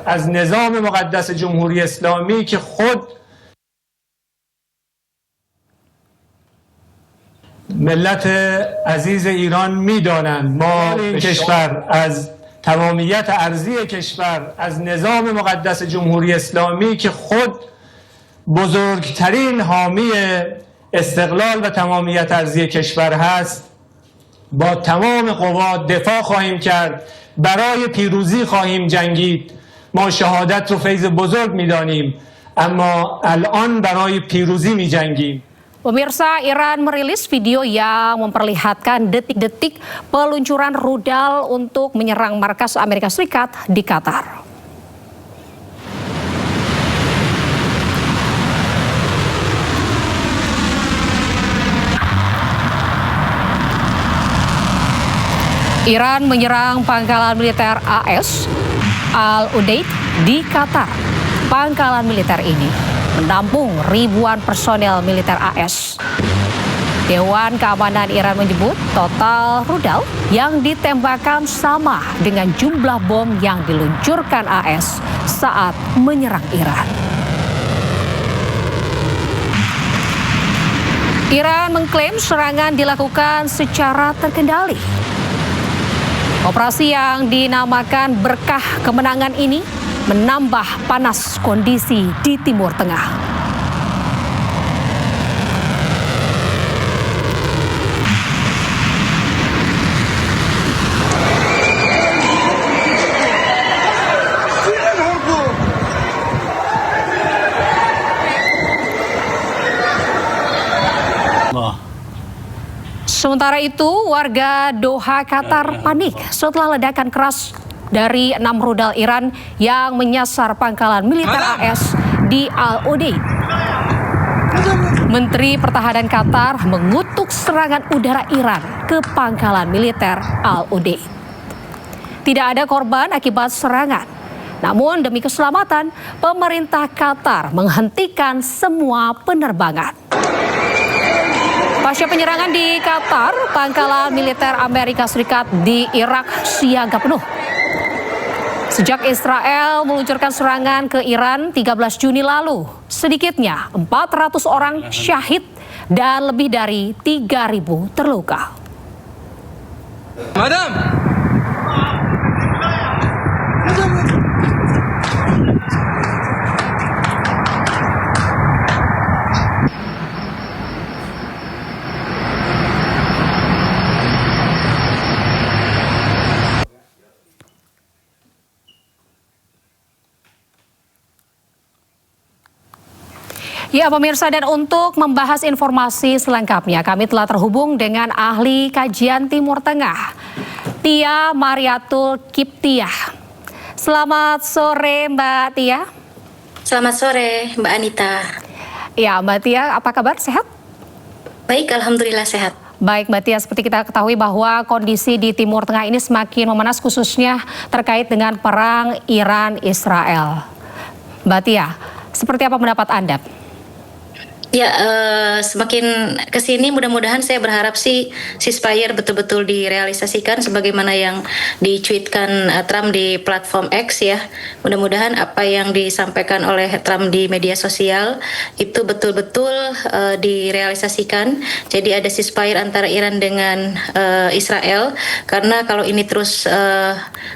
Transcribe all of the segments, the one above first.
از نظام مقدس جمهوری اسلامی که خود ملت عزیز ایران میدانند ما این کشور از تمامیت ارضی کشور از نظام مقدس جمهوری اسلامی که خود بزرگترین حامی استقلال و تمامیت ارضی کشور هست با تمام قوا دفاع خواهیم کرد، برای پیروزی خواهیم جنگید. ما شهادت رو فیض بزرگ می‌دانیم، اما الان برای پیروزی می‌جنگیم. Pemirsa, Iran merilis video yang memperlihatkan detik-detik peluncuran rudal untuk menyerang markas Amerika Serikat di Qatar. Iran menyerang pangkalan militer AS Al-Udeid di Qatar. Pangkalan militer ini menampung ribuan personel militer AS. Dewan Keamanan Iran menyebut total rudal yang ditembakkan sama dengan jumlah bom yang diluncurkan AS saat menyerang Iran. Iran mengklaim serangan dilakukan secara terkendali. Operasi yang dinamakan Berkah Kemenangan ini menambah panas kondisi di Timur Tengah. Sementara itu, warga Doha, Qatar panik setelah ledakan keras dari 6 rudal Iran yang menyasar pangkalan militer AS di Al-Udeid. Menteri Pertahanan Qatar mengutuk serangan udara Iran ke pangkalan militer Al-Udeid. Tidak ada korban akibat serangan. Namun demi keselamatan, pemerintah Qatar menghentikan semua penerbangan. Pasca penyerangan di Qatar, pangkalan militer Amerika Serikat di Irak siaga penuh. Sejak Israel meluncurkan serangan ke Iran 13 Juni lalu, sedikitnya 400 orang syahid dan lebih dari 3.000 terluka. Madam. Ya pemirsa, dan untuk membahas informasi selengkapnya kami telah terhubung dengan ahli kajian Timur Tengah, Tia Mariatul Kiptiah. Selamat sore Mbak Tia. Selamat sore Mbak Anita. Ya Mbak Tia, apa kabar? Sehat? Baik, alhamdulillah sehat. Baik Mbak Tia, seperti kita ketahui bahwa kondisi di Timur Tengah ini semakin memanas, khususnya terkait dengan perang Iran-Israel. Mbak Tia, seperti apa pendapat Anda? Ya, semakin kesini mudah-mudahan saya berharap sih ceasefire betul-betul direalisasikan sebagaimana yang dicuitkan Trump di platform X ya. Mudah-mudahan apa yang disampaikan oleh Trump di media sosial itu betul-betul direalisasikan. Jadi ada ceasefire antara Iran dengan Israel, karena kalau ini terus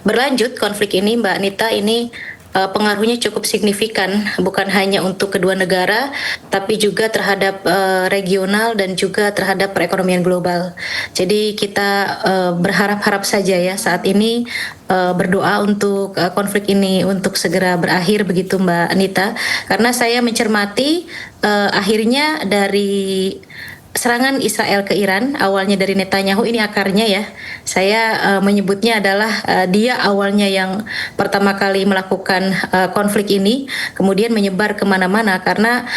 berlanjut konflik ini Mbak Anita, ini pengaruhnya cukup signifikan, bukan hanya untuk kedua negara, tapi juga terhadap regional dan juga terhadap perekonomian global. Jadi kita berharap-harap saja ya saat ini, berdoa untuk konflik ini untuk segera berakhir begitu Mbak Anita, karena saya mencermati akhirnya dari serangan Israel ke Iran, awalnya dari Netanyahu, ini akarnya ya. Saya menyebutnya adalah dia awalnya yang pertama kali melakukan konflik ini, kemudian menyebar kemana-mana karena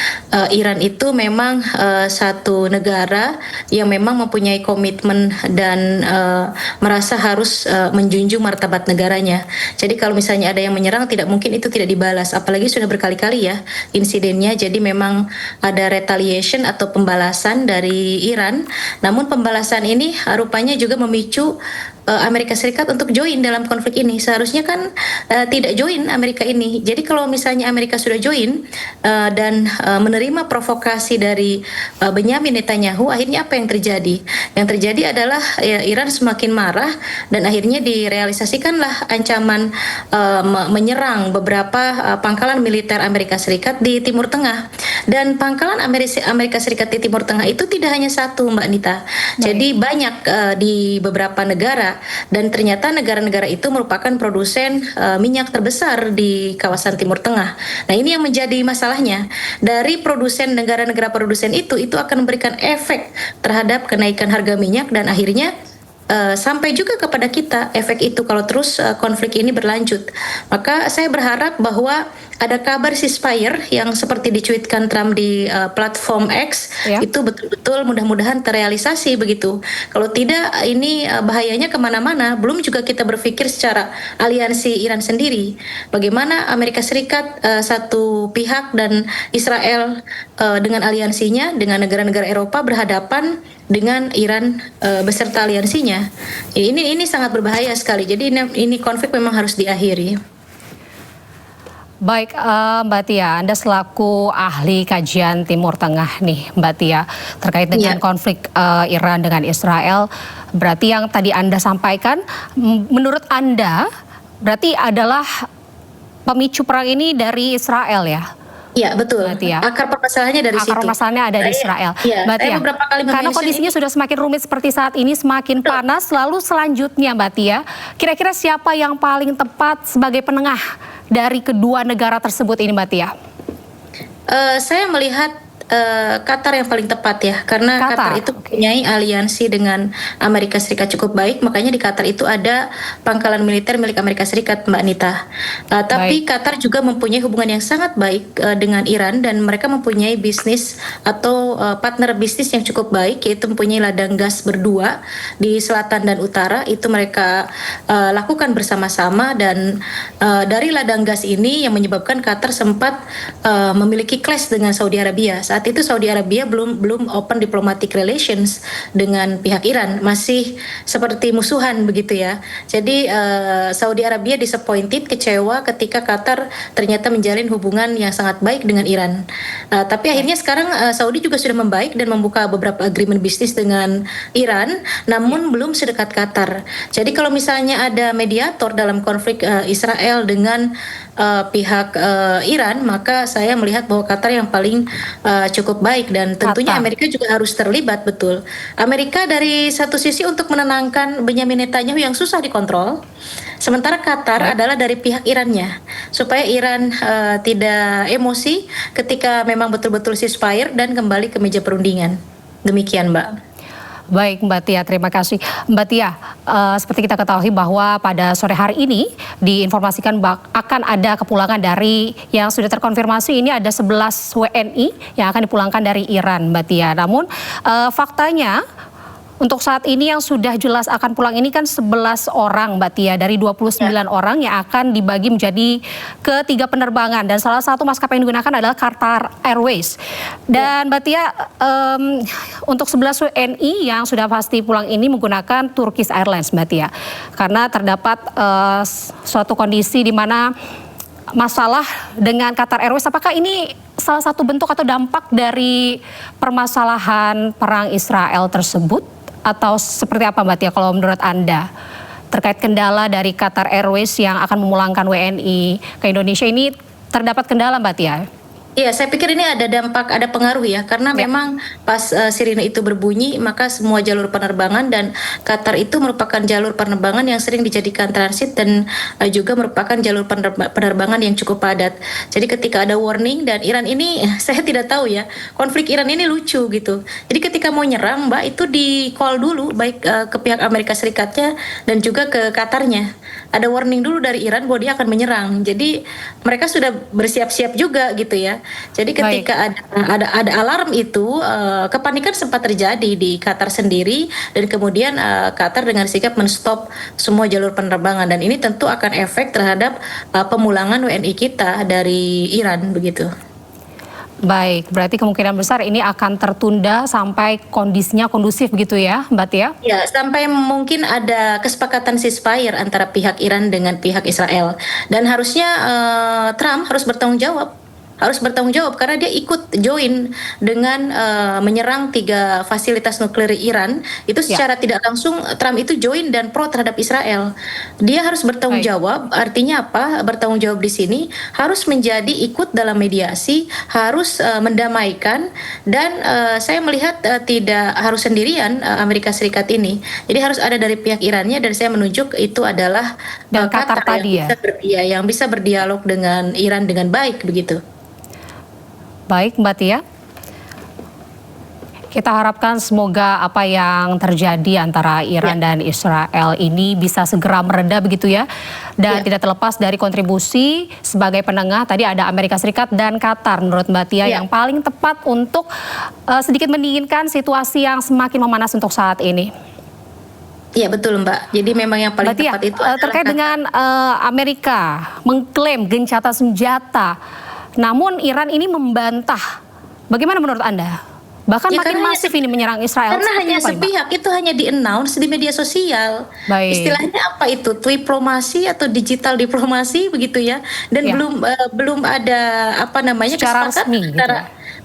Iran itu memang satu negara yang memang mempunyai komitmen dan merasa harus menjunjung martabat negaranya. Jadi kalau misalnya ada yang menyerang, tidak mungkin itu tidak dibalas, apalagi sudah berkali-kali ya insidennya. Jadi memang ada retaliation atau pembalasan dari dari Iran. Namun pembalasan ini rupanya juga memicu Amerika Serikat untuk join dalam konflik ini. Seharusnya kan tidak join Amerika ini. Jadi kalau misalnya Amerika sudah join dan menerima provokasi dari Benyamin Netanyahu, akhirnya apa yang terjadi? Yang terjadi adalah ya, Iran semakin marah dan akhirnya direalisasikanlah ancaman menyerang beberapa pangkalan militer Amerika Serikat di Timur Tengah. Dan pangkalan Amerika Serikat di Timur Tengah itu tidak hanya satu, Mbak Nita. Jadi banyak di beberapa negara, dan ternyata negara-negara itu merupakan produsen minyak terbesar di kawasan Timur Tengah. Nah, ini yang menjadi masalahnya. Dari produsen negara-negara produsen itu akan memberikan efek terhadap kenaikan harga minyak dan akhirnya sampai juga kepada kita efek itu kalau terus konflik ini berlanjut. Maka saya berharap bahwa ada kabar ceasefire yang seperti dicuitkan Trump di platform X, itu betul-betul mudah-mudahan terrealisasi begitu. Kalau tidak, ini bahayanya kemana-mana. Belum juga kita berpikir secara aliansi Iran sendiri. Bagaimana Amerika Serikat satu pihak dan Israel dengan aliansinya dengan negara-negara Eropa berhadapan dengan Iran beserta aliansinya. Ini sangat berbahaya sekali. Jadi ini konflik memang harus diakhiri. Baik, Mbak Tia, Anda selaku ahli kajian Timur Tengah nih, Mbak Tia, terkait dengan konflik Iran dengan Israel, berarti yang tadi Anda sampaikan, menurut Anda, berarti adalah pemicu perang ini dari Israel ya? Iya, betul. Akar permasalahannya dari situ. Akar permasalahannya ada di Israel. Mbak Tia, karena kondisinya sudah semakin rumit seperti saat ini, semakin panas, lalu selanjutnya Mbak Tia, kira-kira siapa yang paling tepat sebagai penengah dari kedua negara tersebut ini, Mbak Tia? Saya melihat Qatar yang paling tepat ya, karena Qatar itu mempunyai aliansi dengan Amerika Serikat cukup baik, makanya di Qatar itu ada pangkalan militer milik Amerika Serikat, Mbak Nita. Tapi Qatar juga mempunyai hubungan yang sangat baik dengan Iran dan mereka mempunyai bisnis atau partner bisnis yang cukup baik, yaitu mempunyai ladang gas berdua di selatan dan utara, itu mereka lakukan bersama-sama dan dari ladang gas ini yang menyebabkan Qatar sempat memiliki clash dengan Saudi Arabia. Saat itu Saudi Arabia belum open diplomatic relations dengan pihak Iran, masih seperti musuhan begitu ya. Jadi Saudi Arabia disappointed, kecewa ketika Qatar ternyata menjalin hubungan yang sangat baik dengan Iran. Tapi akhirnya sekarang Saudi juga sudah membaik dan membuka beberapa agreement bisnis dengan Iran, namun belum sedekat Qatar. Jadi kalau misalnya ada mediator dalam konflik Israel dengan pihak Iran, maka saya melihat bahwa Qatar yang paling cukup baik dan tentunya Amerika juga harus terlibat, betul. Amerika dari satu sisi untuk menenangkan Benyamin Netanyahu yang susah dikontrol, sementara Qatar adalah dari pihak Irannya, supaya Iran tidak emosi ketika memang betul-betul ceasefire dan kembali ke meja perundingan. Demikian, Mbak. Baik Mbak Tia, terima kasih. Mbak Tia, seperti kita ketahui bahwa pada sore hari ini diinformasikan akan ada kepulangan dari yang sudah terkonfirmasi ini ada 11 WNI yang akan dipulangkan dari Iran, Mbak Tia. Namun faktanya untuk saat ini yang sudah jelas akan pulang ini kan 11 orang, Mbak Tia, dari 29 orang yang akan dibagi menjadi ke 3 penerbangan. Dan salah satu maskapai yang digunakan adalah Qatar Airways. Dan Mbak Tia, untuk 11 WNI yang sudah pasti pulang ini menggunakan Turkish Airlines, Mbak Tia. Karena terdapat suatu kondisi di mana masalah dengan Qatar Airways, apakah ini salah satu bentuk atau dampak dari permasalahan perang Israel tersebut? Atau seperti apa Mbak Tia kalau menurut Anda terkait kendala dari Qatar Airways yang akan memulangkan WNI ke Indonesia ini terdapat kendala, Mbak Tia? Iya, saya pikir ini ada dampak, ada pengaruh ya, karena memang pas sirine itu berbunyi, maka semua jalur penerbangan dan Qatar itu merupakan jalur penerbangan yang sering dijadikan transit dan juga merupakan jalur penerbangan yang cukup padat. Jadi ketika ada warning dan Iran ini, saya tidak tahu ya, konflik Iran ini lucu gitu. Jadi ketika mau nyerang, Mbak, itu di call dulu, baik ke pihak Amerika Serikatnya dan juga ke Qatarnya. Ada warning dulu dari Iran bahwa dia akan menyerang. Jadi mereka sudah bersiap-siap juga gitu ya. Jadi ketika ada alarm itu, kepanikan sempat terjadi di Qatar sendiri dan kemudian Qatar dengan sikap menstop semua jalur penerbangan dan ini tentu akan efek terhadap pemulangan WNI kita dari Iran begitu. Baik, berarti kemungkinan besar ini akan tertunda sampai kondisinya kondusif begitu ya, Mbak Tia? Ya, sampai mungkin ada kesepakatan ceasefire antara pihak Iran dengan pihak Israel. Dan harusnya Trump harus bertanggung jawab. Karena dia ikut join dengan menyerang 3 fasilitas nuklir Iran. Itu secara tidak langsung Trump itu join dan pro terhadap Israel. Dia harus bertanggung jawab. Artinya apa? Bertanggung jawab di sini harus menjadi ikut dalam mediasi, harus mendamaikan, dan saya melihat tidak harus sendirian Amerika Serikat ini. Jadi harus ada dari pihak Irannya, dan saya menunjuk itu adalah Qatar tadi ya, yang bisa berdialog dengan Iran dengan baik begitu. Baik Mbak Tia, kita harapkan semoga apa yang terjadi antara Iran dan Israel ini bisa segera mereda begitu ya. Dan tidak terlepas dari kontribusi sebagai penengah, tadi ada Amerika Serikat dan Qatar menurut Mbak Tia yang paling tepat untuk sedikit mendinginkan situasi yang semakin memanas untuk saat ini. Iya betul Mbak, jadi memang yang paling tepat itu terkait dengan Amerika mengklaim gencatan senjata, namun Iran ini membantah. Bagaimana menurut Anda? Bahkan makin masif ini menyerang Israel. Karena hanya sepihak, itu hanya di-announce di media sosial. Istilahnya apa itu? Diplomasi atau digital diplomasi begitu ya. Dan belum ada apa namanya kesepakatan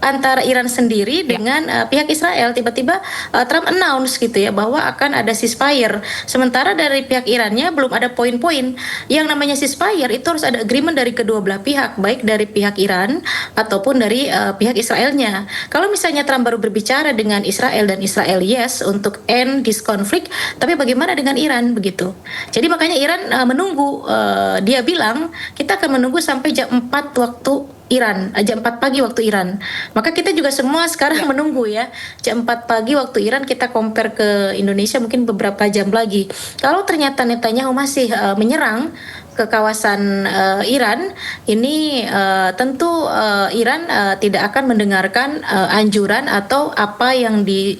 antara Iran sendiri dengan pihak Israel. Tiba-tiba Trump announce gitu ya bahwa akan ada ceasefire. Sementara dari pihak Irannya belum ada poin-poin. Yang namanya ceasefire itu harus ada agreement dari kedua belah pihak, baik dari pihak Iran ataupun dari pihak Israelnya. Kalau misalnya Trump baru berbicara dengan Israel dan Israel yes untuk end this conflict, tapi bagaimana dengan Iran begitu? Jadi makanya Iran menunggu. Dia bilang kita akan menunggu sampai jam 4 waktu Iran, jam 4 pagi waktu Iran. Maka kita juga semua sekarang menunggu ya. Jam 4 pagi waktu Iran, kita compare ke Indonesia mungkin beberapa jam lagi. Kalau ternyata Netanyahu masih menyerang ke kawasan Iran, ini tentu Iran tidak akan mendengarkan anjuran atau apa yang di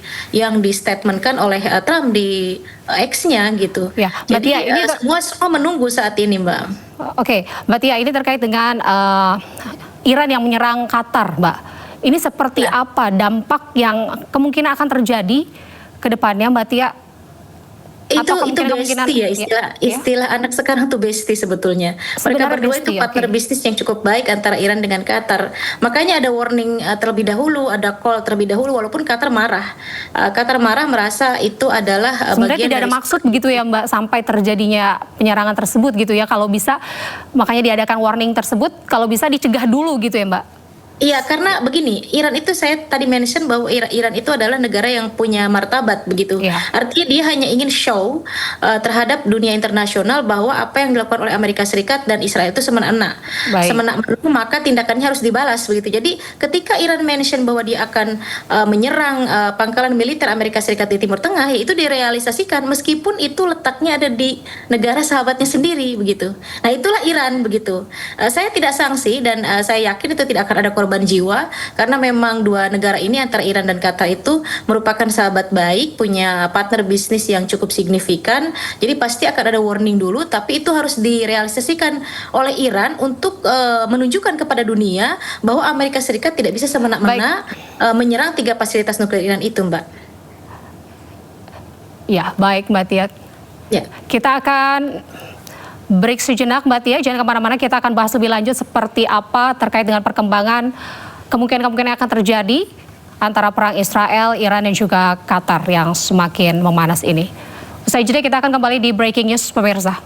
statementkan oleh Trump di X-nya gitu. Ya, jadi ini semua menunggu saat ini, Mbak. Oke, Mbak Tia, ini terkait dengan Iran yang menyerang Qatar, Mbak. Ini seperti apa dampak yang kemungkinan akan terjadi ke depannya, Mbak Tia? Itu bestie ya, istilah anak sekarang tuh bestie sebetulnya. Mereka berdua itu partner bisnis yang cukup baik antara Iran dengan Qatar. Makanya ada warning terlebih dahulu, ada call terlebih dahulu, walaupun Qatar marah. Qatar marah, merasa itu adalah bagian tidak ada maksud begitu ya Mbak, sampai terjadinya penyerangan tersebut gitu ya. Kalau bisa, makanya diadakan warning tersebut, kalau bisa dicegah dulu gitu ya Mbak. Iya, karena begini, Iran itu saya tadi mention bahwa Iran itu adalah negara yang punya martabat begitu. Artinya dia hanya ingin show terhadap dunia internasional bahwa apa yang dilakukan oleh Amerika Serikat dan Israel itu semena-mena. Semena-mena, maka tindakannya harus dibalas begitu. Jadi ketika Iran mention bahwa dia akan menyerang pangkalan militer Amerika Serikat di Timur Tengah, ya itu direalisasikan meskipun itu letaknya ada di negara sahabatnya sendiri begitu. Nah, itulah Iran begitu. Saya tidak sanksi dan saya yakin itu tidak akan ada korban jiwa, karena memang dua negara ini antara Iran dan Qatar itu merupakan sahabat baik, punya partner bisnis yang cukup signifikan. Jadi pasti akan ada warning dulu, tapi itu harus direalisasikan oleh Iran untuk menunjukkan kepada dunia bahwa Amerika Serikat tidak bisa semena-mena menyerang 3 fasilitas nuklir Iran itu, Mbak. Ya, baik Mbak Tia. Ya. Kita akan break sejenak Mbak Tia, jangan kemana-mana, kita akan bahas lebih lanjut seperti apa terkait dengan perkembangan kemungkinan yang akan terjadi antara perang Israel, Iran dan juga Qatar yang semakin memanas ini. Usai jeda kita akan kembali di Breaking News pemirsa.